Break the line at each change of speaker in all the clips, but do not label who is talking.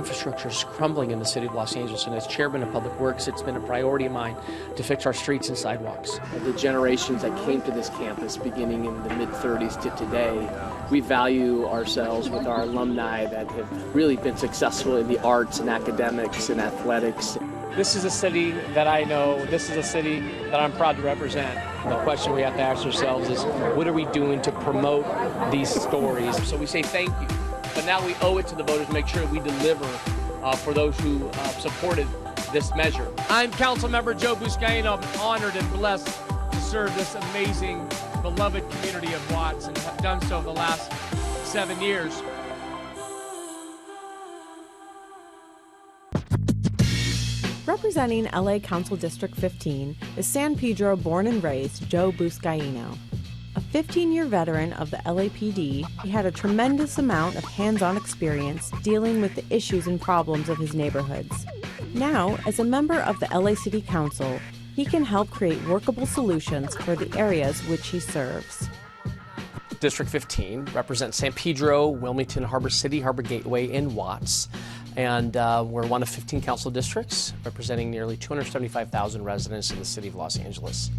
infrastructure is crumbling in the city of Los Angeles, and as chairman of Public Works, it's been a priority of mine to fix our streets and sidewalks. The generations that came to this campus beginning in the mid-30s to today, we value ourselves with our alumni that have really been successful in the arts and academics and athletics.
This is a city that I know. This is a city that I'm proud to represent. The question we have to ask ourselves is, what are we doing to promote these stories? So we say thank you, but now we owe it to the voters to make sure we deliver for those who supported this measure. I'm Councilmember Joe Buscaino. I'm honored and blessed to serve this amazing, beloved community of Watts, and have done so the last 7 years.
Representing LA Council District 15 is San Pedro born and raised Joe Buscaino. A 15-year veteran of the LAPD, he had a tremendous amount of hands-on experience dealing with the issues and problems of his neighborhoods. Now, as a member of the LA City Council, he can help create workable solutions for the areas which he serves.
District 15 represents San Pedro, Wilmington, Harbor City, Harbor Gateway, and Watts. And we're one of 15 council districts representing nearly 275,000 residents in the city of Los Angeles.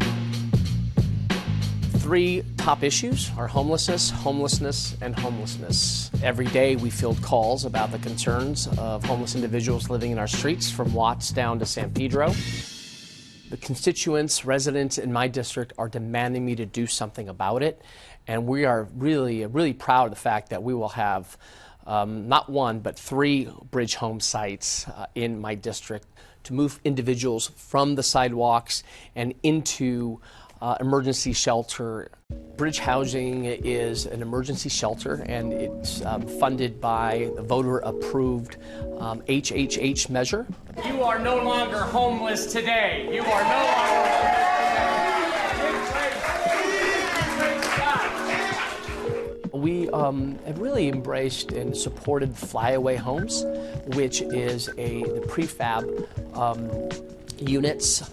3 top issues are homelessness, homelessness, and homelessness. Every day we field calls about the concerns of homeless individuals living in our streets from Watts down to San Pedro. The constituents, residents in my district are demanding me to do something about it, and we are really proud of the fact that we will have not 1, but 3 bridge home sites in my district to move individuals from the sidewalks and into emergency shelter. Bridge housing is an emergency shelter, and it's funded by the voter-approved HHH measure.
You are no longer homeless today. You are no longer homeless today.
We have really embraced and supported flyaway homes, which is the prefab units.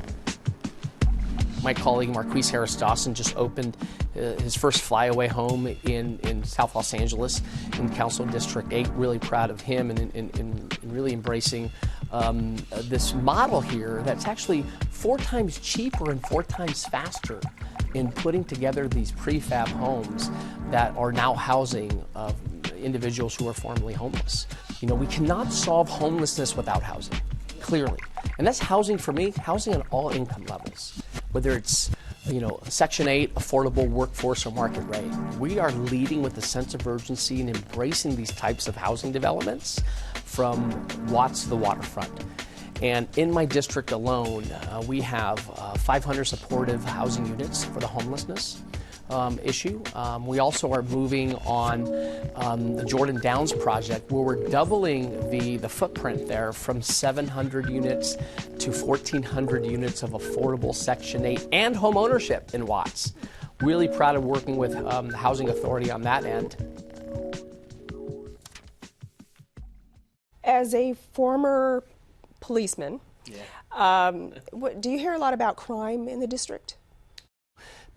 My colleague Marquise Harris Dawson just opened his first flyaway home in South Los Angeles in Council District 8. Really proud of him and really embracing this model here that's actually 4 times cheaper and 4 times faster in putting together these prefab homes that are now housing individuals who are formerly homeless. You know, we cannot solve homelessness without housing, clearly. And that's housing for me, housing on all income levels, whether it's, you know, Section 8, affordable workforce, or market rate. We are leading with a sense of urgency and embracing these types of housing developments from Watts to the Waterfront. And in my district alone, we have 500 supportive housing units for the homelessness issue. We also are moving on the Jordan Downs project, where we're doubling the footprint there from 700 units to 1,400 units of affordable Section 8 and home ownership in Watts. Really proud of working with the Housing Authority on that end.
As a former policeman, do you hear a lot about crime in the district?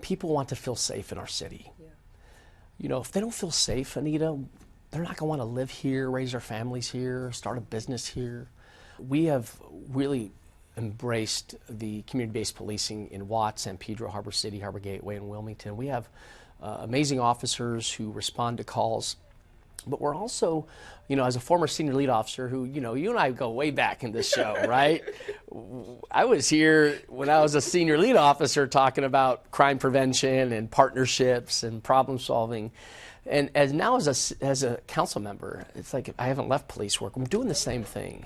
People want to feel safe in our city. Yeah. You know, if they don't feel safe, Anita, they're not going to want to live here, raise their families here, start a business here. We have really embraced the community-based policing in Watts, San Pedro, Harbor City, Harbor Gateway, and Wilmington. We have amazing officers who respond to calls. But we're also, you know, as a former senior lead officer who, you know, you and I go way back in this show, right? I was here when I was a senior lead officer talking about crime prevention and partnerships and problem solving. And as a council member, it's like I haven't left police work. I'm doing the same thing.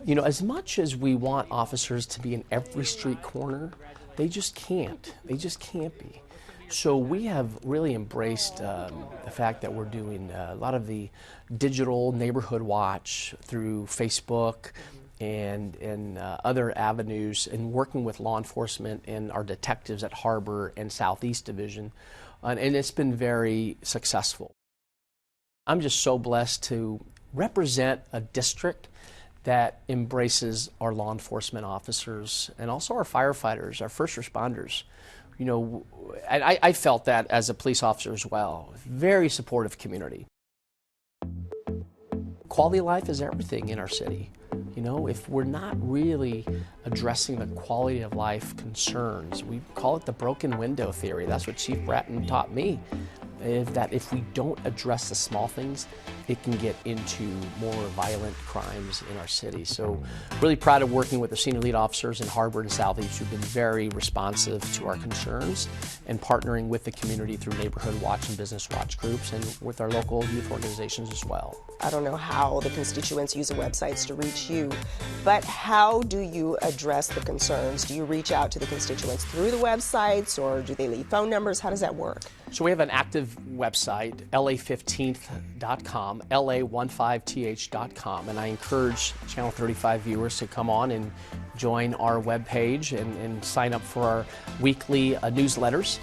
You know, as much as we want officers to be in every street corner, they just can't. They just can't be. So we have really embraced the fact that we're doing a lot of the digital neighborhood watch through Facebook and other avenues, and working with law enforcement and our detectives at Harbor and Southeast Division, and it's been very successful. I'm just so blessed to represent a district that embraces our law enforcement officers and also our firefighters, our first responders. You know, I felt that as a police officer as well. Very supportive community. Quality of life is everything in our city. You know, if we're not really addressing the quality of life concerns, we call it the broken window theory. That's what Chief Bratton taught me, is that if we don't address the small things, it can get into more violent crimes in our city. So really proud of working with the senior lead officers in Harvard and Southeast who've been very responsive to our concerns and partnering with the community through neighborhood watch and business watch groups and with our local youth organizations as well.
I don't know how the constituents use the websites to reach you, but how do you address the concerns? Do you reach out to the constituents through the websites, or do they leave phone numbers? How does that work?
So we have an active website, la15th.com, la15th.com, and I encourage Channel 35 viewers to come on and join our webpage and sign up for our weekly newsletters.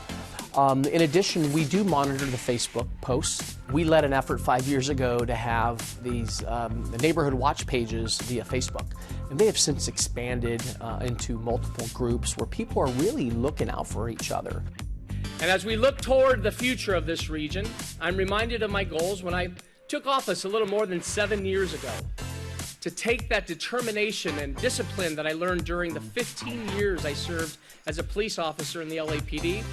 In addition, we do monitor the Facebook posts. We led an effort 5 years ago to have these the neighborhood watch pages via Facebook, and they have since expanded into multiple groups where people are really looking out for each other.
And as we look toward the future of this region, I'm reminded of my goals when I took office a little more than 7 years ago. To take that determination and discipline that I learned during the 15 years I served as a police officer in the LAPD,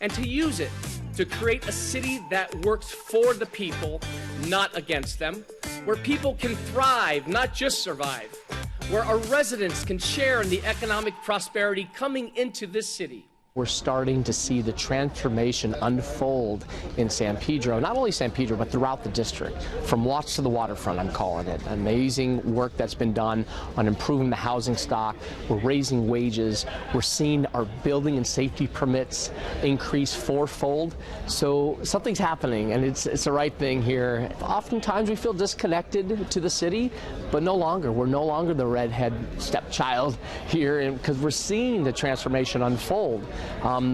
and to use it to create a city that works for the people, not against them, where people can thrive, not just survive, where our residents can share in the economic prosperity coming into this city.
We're starting to see the transformation unfold in San Pedro, not only San Pedro, but throughout the district. From Watts to the Waterfront, I'm calling it. Amazing work that's been done on improving the housing stock. We're raising wages. We're seeing our building and safety permits increase fourfold. So something's happening, and it's the right thing here. Oftentimes we feel disconnected to the city, but no longer. We're no longer the redhead stepchild here, because we're seeing the transformation unfold.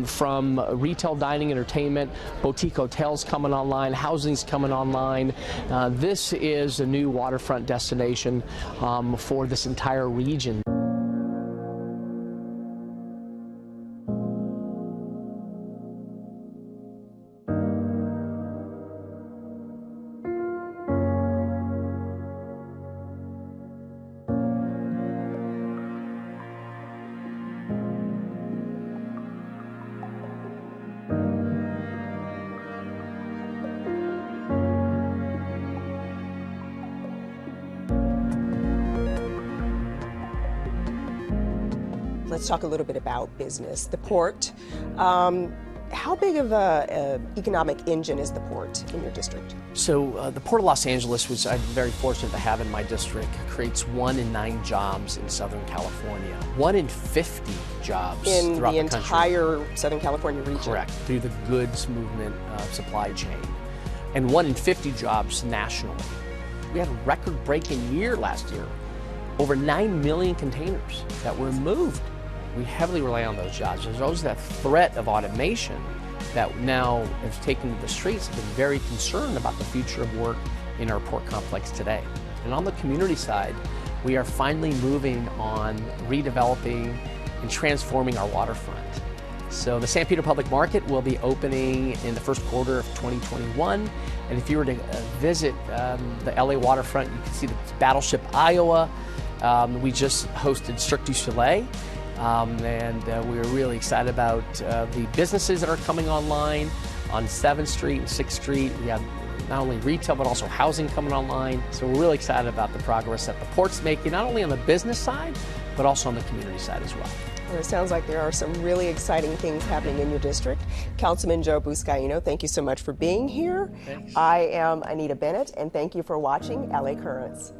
From retail, dining, entertainment, boutique hotels coming online, housing's coming online. This is a new waterfront destination for this entire region.
Let's talk a little bit about business. The port. How big of a economic engine is the port in your district?
So the Port of Los Angeles, which I'm very fortunate to have in my district, creates 1 in 9 jobs in Southern California. 1 in 50 jobs
in
throughout
the
the country.
entire Southern California region.
Correct, through the goods movement supply chain. And 1 in 50 jobs nationally. We had a record-breaking year last year. Over 9 million containers that were moved. We heavily rely on those jobs. There's always that threat of automation that now has taken to the streets, have been very concerned about the future of work in our port complex today. And on the community side, we are finally moving on redeveloping and transforming our waterfront. So the San Pedro Public Market will be opening in the first quarter of 2021. And if you were to visit the LA waterfront, you can see the Battleship Iowa. We just hosted Cirque du Soleil. And we're really excited about the businesses that are coming online on 7th Street and 6th Street. We have not only retail, but also housing coming online. So we're really excited about the progress that the port's making, not only on the business side, but also on the community side as well.
Well, it sounds like there are some really exciting things happening in your district. Councilman Joe Buscaino, thank you so much for being here.
Thanks.
I am Anita Bennett, and thank you for watching LA Currents.